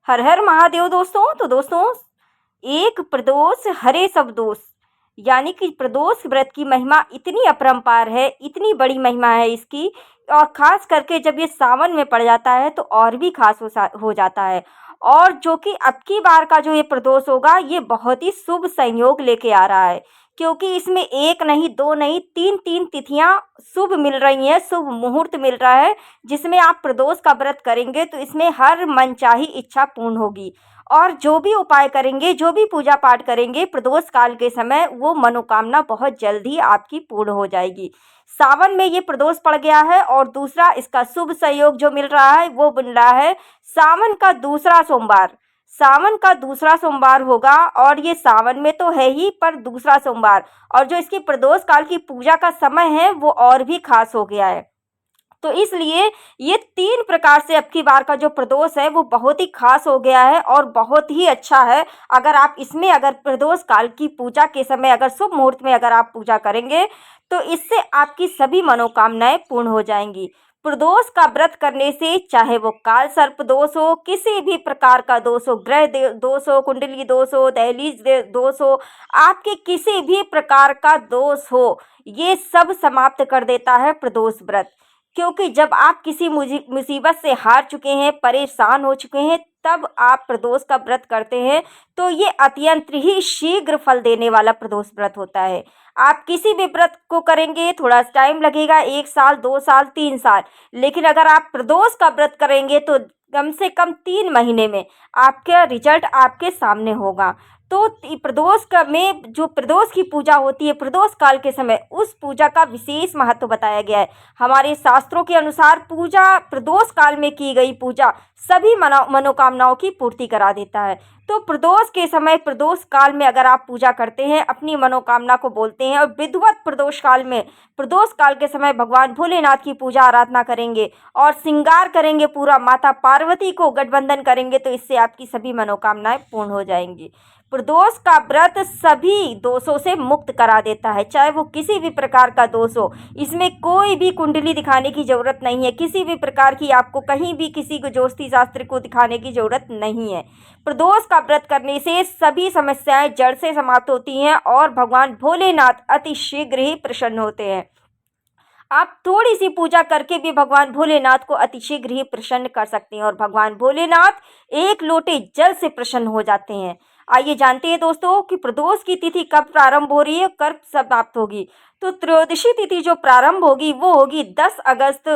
हर हर महादेव दोस्तों। तो दोस्तों, एक प्रदोष हरे सब दोष, यानी कि प्रदोष व्रत की महिमा इतनी अपरंपार है, इतनी बड़ी महिमा है इसकी। और खास करके जब ये सावन में पड़ जाता है तो और भी खास हो जाता है। और जो कि अब की बार का जो ये प्रदोष होगा, ये बहुत ही शुभ संयोग लेके आ रहा है, क्योंकि इसमें एक नहीं, दो नहीं, तीन तीन तिथियां शुभ मिल रही हैं, शुभ मुहूर्त मिल रहा है, जिसमें आप प्रदोष का व्रत करेंगे तो इसमें हर मनचाही इच्छा पूर्ण होगी। और जो भी उपाय करेंगे, जो भी पूजा पाठ करेंगे प्रदोष काल के समय, वो मनोकामना बहुत जल्द ही आपकी पूर्ण हो जाएगी। सावन में ये प्रदोष पड़ गया है, और दूसरा इसका शुभ संयोग जो मिल रहा है वो बन रहा है सावन का दूसरा सोमवार। सावन का दूसरा सोमवार होगा, और ये सावन में तो है ही, पर दूसरा सोमवार, और जो इसकी प्रदोष काल की पूजा का समय है वो और भी खास हो गया है। तो इसलिए ये 3 प्रकार से अब की बार का जो प्रदोष है वो बहुत ही खास हो गया है और बहुत ही अच्छा है। अगर आप इसमें अगर प्रदोष काल की पूजा के समय अगर शुभ मुहूर्त में अगर आप पूजा करेंगे तो इससे आपकी सभी मनोकामनाएं पूर्ण हो जाएंगी। प्रदोष का व्रत करने से, चाहे वो काल सर्प दोष हो, किसी भी प्रकार का दोष हो, ग्रह दोष हो, कुंडली दोष हो, दहलीज दोष हो, आपके किसी भी प्रकार का दोष हो, ये सब समाप्त कर देता है प्रदोष व्रत। क्योंकि जब आप किसी मुसीबत से हार चुके हैं, परेशान हो चुके हैं, तब आप प्रदोष का व्रत करते हैं, तो ये अत्यंत ही शीघ्र फल देने वाला प्रदोष व्रत होता है। आप किसी भी व्रत को करेंगे थोड़ा टाइम लगेगा, 1 साल, 2 साल, 3 साल, लेकिन अगर आप प्रदोष का व्रत करेंगे तो कम से कम 3 महीने में आपका रिजल्ट आपके सामने होगा। तो प्रदोष का में जो प्रदोष की पूजा होती है प्रदोष काल के समय, उस पूजा का विशेष महत्व बताया गया है। हमारे शास्त्रों के अनुसार पूजा, प्रदोष काल में की गई पूजा सभी मनोकामनाओं की पूर्ति करा देता है। तो प्रदोष के समय, प्रदोष काल में अगर आप पूजा करते हैं, अपनी मनोकामना को बोलते हैं, और विधिवत प्रदोष काल में, प्रदोष काल के समय भगवान भोलेनाथ की पूजा आराधना करेंगे और श्रृंगार करेंगे, पूरा माता पार्वती को गठबंधन करेंगे, तो इससे आपकी सभी मनोकामनाएं पूर्ण हो जाएंगी। प्रदोष का व्रत सभी दोषों से मुक्त करा देता है, चाहे वो किसी भी प्रकार का दोष हो। इसमें कोई भी कुंडली दिखाने की जरूरत नहीं है, किसी भी प्रकार की आपको कहीं भी किसी को ज्योतिष शास्त्र को दिखाने की जरूरत नहीं है। प्रदोष का व्रत करने से सभी समस्याएं जड़ से समाप्त होती हैं और भगवान भोलेनाथ अति शीघ्र ही प्रसन्न होते हैं। आप थोड़ी सी पूजा करके भी भगवान भोलेनाथ को अतिशीघ्र ही प्रसन्न कर सकते हैं, और भगवान भोलेनाथ एक लोटे जल से प्रसन्न हो जाते हैं। आइए जानते हैं दोस्तों कि प्रदोष की तिथि कब प्रारंभ हो रही है, कब समाप्त होगी। तो त्रयोदशी तिथि जो प्रारंभ होगी वो होगी 10 अगस्त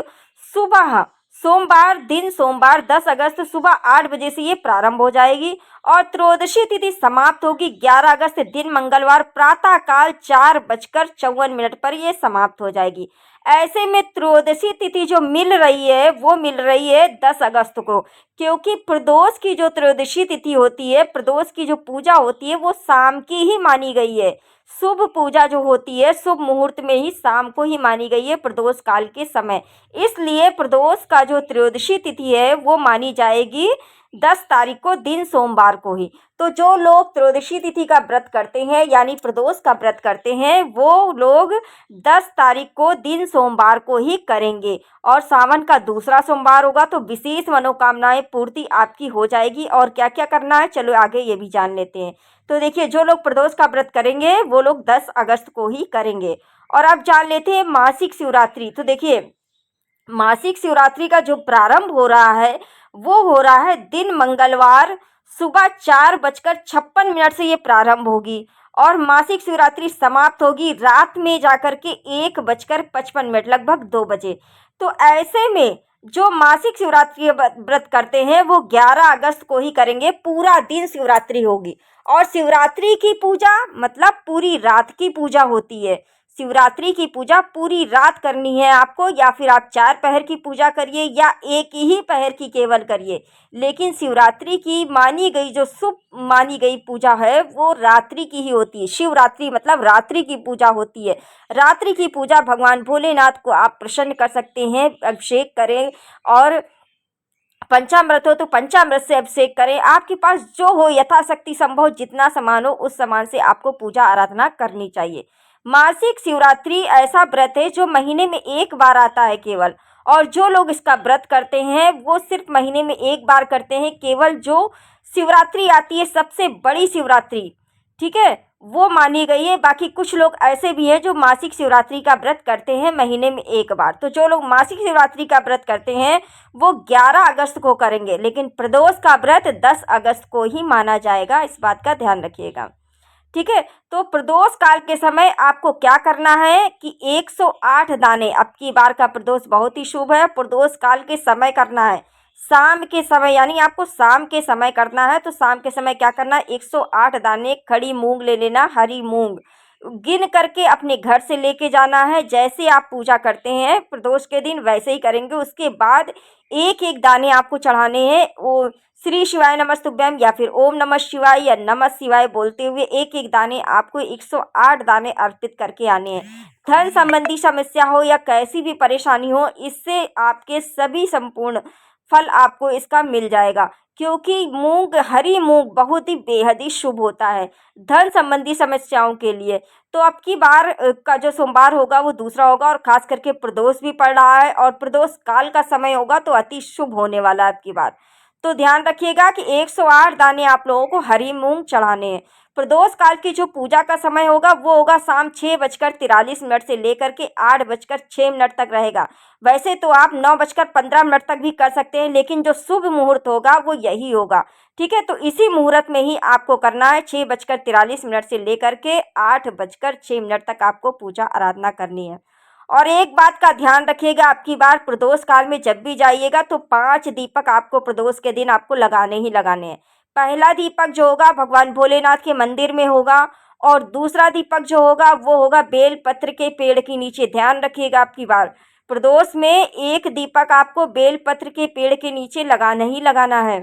सुबह, सोमवार दिन, सोमवार 10 अगस्त सुबह 8 बजे से ये प्रारंभ हो जाएगी। और त्रयोदशी तिथि समाप्त होगी 11 अगस्त दिन मंगलवार प्रातः काल 4:54 पर ये समाप्त हो जाएगी। ऐसे में त्रयोदशी तिथि जो मिल रही है वो मिल रही है 10 अगस्त को, क्योंकि प्रदोष की जो त्रयोदशी तिथि होती है, प्रदोष की जो पूजा होती है वो शाम की ही मानी गई है। शुभ पूजा जो होती है शुभ मुहूर्त में ही शाम को ही मानी गई है प्रदोष काल के समय। इसलिए प्रदोष का जो त्रयोदशी तिथि है वो मानी जाएगी 10 तारीख को, दिन सोमवार को ही। तो जो लोग त्रयोदशी तिथि का व्रत करते हैं यानी प्रदोष का व्रत करते हैं, वो लोग 10 तारीख को दिन सोमवार को ही करेंगे। और सावन का दूसरा सोमवार होगा तो विशेष मनोकामनाएं पूर्ति आपकी हो जाएगी। और क्या क्या करना है, चलो आगे ये भी जान लेते हैं। तो देखिए, जो लोग प्रदोष का व्रत करेंगे वो लोग 10 अगस्त को ही करेंगे। और अब जान लेते हैं मासिक शिवरात्रि। तो देखिए, मासिक शिवरात्रि का जो प्रारंभ हो रहा है वो हो रहा है दिन मंगलवार सुबह 4:56 से ये प्रारंभ होगी, और मासिक शिवरात्रि समाप्त होगी रात में जाकर के 1:55 लगभग 2 बजे। तो ऐसे में जो मासिक शिवरात्रि व्रत करते हैं वो 11 अगस्त को ही करेंगे, पूरा दिन शिवरात्रि होगी। और शिवरात्रि की पूजा मतलब पूरी रात की पूजा होती है। शिवरात्रि की पूजा पूरी रात करनी है आपको, या फिर आप 4 पहर की पूजा करिए या एक ही पहर की केवल करिए, लेकिन शिवरात्रि की मानी गई जो शुभ मानी गई पूजा है वो रात्रि की ही होती है। शिवरात्रि मतलब रात्रि की पूजा होती है। रात्रि की पूजा भगवान भोलेनाथ को आप प्रसन्न कर सकते हैं, अभिषेक करें, और पंचामृत हो तो पंचामृत से अभिषेक करें। आपके पास जो हो यथाशक्ति संभव जितना सामान हो उस सामान से आपको पूजा आराधना करनी चाहिए। मासिक शिवरात्रि ऐसा व्रत है जो महीने में एक बार आता है केवल, और जो लोग इसका व्रत करते हैं वो सिर्फ महीने में एक बार करते हैं, केवल जो शिवरात्रि आती है सबसे बड़ी शिवरात्रि, ठीक है, वो मानी गई है। बाकी कुछ लोग ऐसे भी हैं जो मासिक शिवरात्रि का व्रत करते हैं महीने में एक बार। तो जो लोग मासिक शिवरात्रि का व्रत करते हैं वो 11 अगस्त को करेंगे, लेकिन प्रदोष का व्रत 10 अगस्त को ही माना जाएगा, इस बात का ध्यान रखिएगा, ठीक है। तो प्रदोष काल के समय आपको क्या करना है कि 108 दाने, अब की बार का प्रदोष बहुत ही शुभ है, प्रदोष काल के समय करना है, शाम के समय, यानी आपको शाम के समय करना है। तो शाम के समय क्या करना है, 108 दाने खड़ी मूंग ले लेना, हरी मूंग गिन करके अपने घर से लेके जाना है। जैसे आप पूजा करते हैं प्रदोष के दिन वैसे ही करेंगे। उसके बाद एक एक दाने आपको चढ़ाने हैं, वो श्री शिवाय नमस्तुभ्यम या फिर ओम नमः शिवाय या नमः शिवाय बोलते हुए एक एक दाने आपको 108 दाने अर्पित करके आने हैं। धन संबंधी समस्या हो या कैसी भी परेशानी हो, इससे आपके सभी संपूर्ण फल आपको इसका मिल जाएगा, क्योंकि मूंग, हरी मूंग बहुत ही बेहद ही शुभ होता है धन संबंधी समस्याओं के लिए। तो अब की बार का जो सोमवार होगा वो दूसरा होगा, और खास करके प्रदोष भी पड़ रहा है और प्रदोष काल का समय होगा, तो अति शुभ होने वाला है अब की बार। तो ध्यान रखिएगा कि 108 दाने आप लोगों को हरी मूंग चढ़ाने हैं। प्रदोष काल की जो पूजा का समय होगा वो होगा शाम 6:43 से लेकर के 8:06 तक रहेगा। वैसे तो आप 9:15 तक भी कर सकते हैं, लेकिन जो शुभ मुहूर्त होगा वो यही होगा, ठीक है। तो इसी मुहूर्त में ही आपको करना है, 6:43 से लेकर के 8:06 तक आपको पूजा आराधना करनी है। और एक बात का ध्यान रखिएगा, आपकी बार प्रदोष काल में जब भी जाइएगा तो 5 दीपक आपको प्रदोष के दिन आपको लगाने ही लगाने हैं। पहला दीपक जो होगा भगवान भोलेनाथ के मंदिर में होगा, और दूसरा दीपक जो होगा वो होगा बेल पत्र के पेड़ के नीचे। ध्यान रखिएगा, आपकी बार प्रदोष में एक दीपक आपको बेल पत्र के पेड़ के नीचे लगाना ही लगाना है।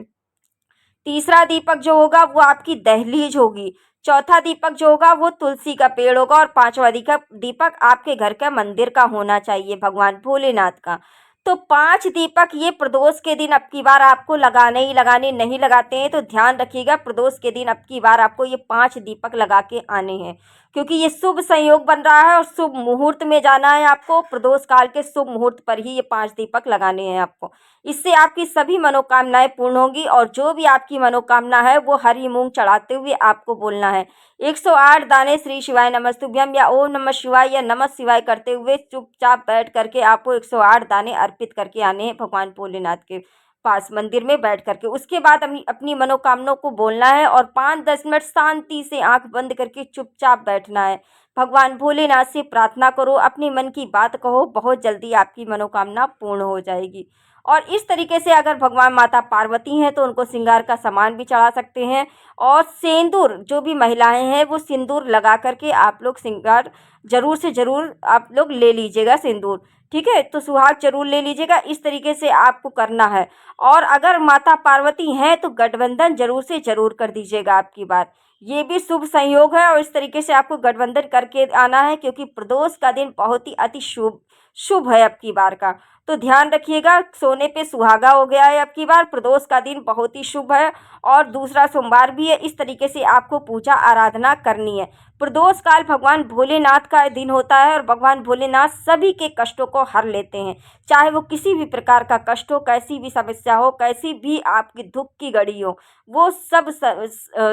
तीसरा दीपक जो होगा वो आपकी दहलीज होगी। चौथा दीपक जो होगा वो तुलसी का पेड़ होगा, और पांचवा दीपक आपके घर का मंदिर का होना चाहिए, भगवान भोलेनाथ का। तो 5 दीपक ये प्रदोष के दिन अब की बार आपको लगाने ही लगाने, नहीं लगाते हैं तो ध्यान रखिएगा, प्रदोष के दिन अब की बार आपको ये 5 दीपक लगा के आने हैं, क्योंकि ये शुभ संयोग बन रहा है और शुभ मुहूर्त में जाना है आपको। प्रदोष काल के शुभ मुहूर्त पर ही ये 5 दीपक लगाने हैं आपको। इससे आपकी सभी मनोकामनाएं पूर्ण होगी, और जो भी आपकी मनोकामना है वो हरी मूंग चढ़ाते हुए आपको बोलना है। 108 दाने श्री शिवाय नमस्तुभ्यम या ओम नमः शिवाय या नमः शिवाय करते हुए चुपचाप बैठ करके आपको 108 दाने अर्पित करके आने हैं भगवान भोलेनाथ के पास मंदिर में बैठ करके। उसके बाद अपनी मनोकामनाओं को बोलना है, और 5-10 मिनट शांति से आंख बंद करके चुपचाप बैठना है। भगवान भोलेनाथ से प्रार्थना करो, अपने मन की बात कहो, बहुत जल्दी आपकी मनोकामना पूर्ण हो जाएगी। और इस तरीके से अगर भगवान माता पार्वती हैं तो उनको श्रृंगार का सामान भी चढ़ा सकते हैं। और सिंदूर, जो भी महिलाएं हैं वो सिंदूर लगा करके आप लोग श्रृंगार जरूर से जरूर आप लोग ले लीजिएगा सिंदूर, ठीक है। तो सुहाग जरूर ले लीजिएगा, इस तरीके से आपको करना है। और अगर माता पार्वती हैं तो गठबंधन जरूर से जरूर कर दीजिएगा आपकी बार, ये भी शुभ संयोग है, और इस तरीके से आपको गठबंधन करके आना है, क्योंकि प्रदोष का दिन बहुत ही अति शुभ है अब की बार का। तो ध्यान रखिएगा, सोने पे सुहागा हो गया है अब की बार, प्रदोष का दिन बहुत ही शुभ है, और दूसरा सोमवार भी है। इस तरीके से आपको पूजा आराधना करनी है। प्रदोष काल भगवान भोलेनाथ का दिन होता है, और भगवान भोलेनाथ सभी के कष्टों को हर लेते हैं, चाहे वो किसी भी प्रकार का कष्ट हो, कैसी भी समस्या हो, कैसी भी आपकी दुख की घड़ी हो, वो सब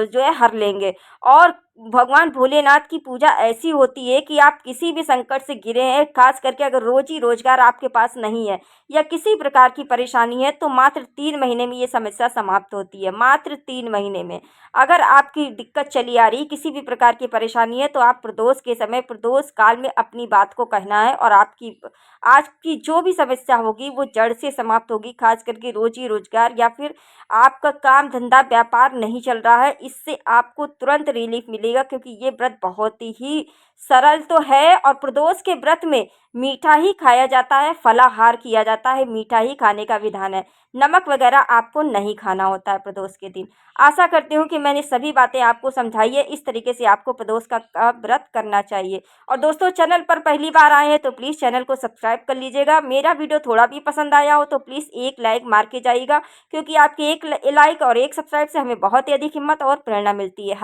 जो है हर लेंगे। और भगवान भोलेनाथ की पूजा ऐसी होती है कि आप किसी भी संकट से घिरे हैं, खास करके अगर रोजी रोजगार आपके पास नहीं है या किसी प्रकार की परेशानी है, तो मात्र 3 महीने में ये समस्या समाप्त होती है। मात्र 3 महीने में अगर आपकी दिक्कत चली आ रही, किसी भी प्रकार की परेशानी है, तो आप प्रदोष के समय, प्रदोष काल में अपनी बात को कहना है, और आपकी आज की जो भी समस्या होगी वो जड़ से समाप्त होगी। खास करके रोजी रोजगार या फिर आपका काम धंधा व्यापार नहीं चल रहा है, इससे आपको तुरंत रिलीफ मिलेगा, क्योंकि ये व्रत बहुत ही सरल तो है। और प्रदोष के व्रत में मीठा ही खाया जाता है, फलाहार किया जाता है, मीठा ही खाने का विधान है, नमक वगैरह आपको नहीं खाना होता है प्रदोष के दिन। आशा करती हूँ कि मैंने सभी बातें आपको समझाई है, इस तरीके से आपको प्रदोष का व्रत करना चाहिए। और दोस्तों, चैनल पर पहली बार आए हैं तो प्लीज़ चैनल को सब्सक्राइब कर लीजिएगा। मेरा वीडियो थोड़ा भी पसंद आया हो तो प्लीज़ एक लाइक मार के जाइएगा, क्योंकि आपके एक लाइक और एक सब्सक्राइब से हमें बहुत ही अधिक हिम्मत और प्रेरणा मिलती है।